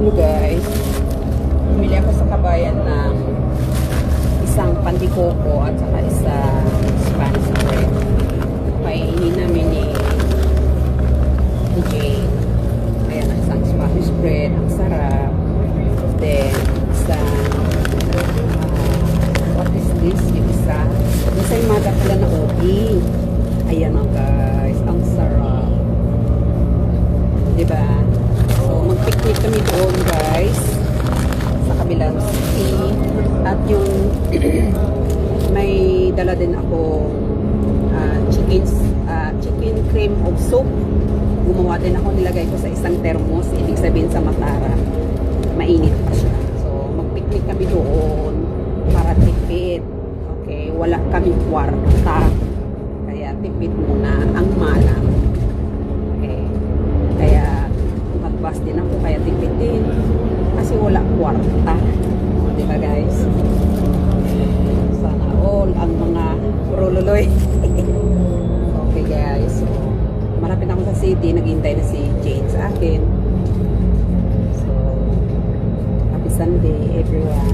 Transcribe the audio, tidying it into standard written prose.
Hello guys, bumili ako sa kabayan ng isang pandikoko at saka isang Spanish bread. Kainin namin ni Jane. Ayan, isang Spanish bread, ang sarap. Then, isang what is this? Yung isa yung mada pala na ogi. Ayan o guys, ang sarap. Diba? So, mag-picnic kami doon guys sa kabilang city. At yung may dala din ako chicken cream of soup. Gumawa din ako, nilagay ko sa isang thermos. Ibig sabihin sa Matara, mainit pa siya. So, mag-picnic kami doon para tipid. Okay, wala kaming kwarta. Kaya tipid muna ang malam. Okay. Kaya magbas din ako, kaya tipid din. Kasi wala kwarta. O, diba guys? Sana all ang mga prululoy. Okay guys. So, malapit ako sa city. Naghihintay na si Jane sa akin. So, happy Sunday everyone.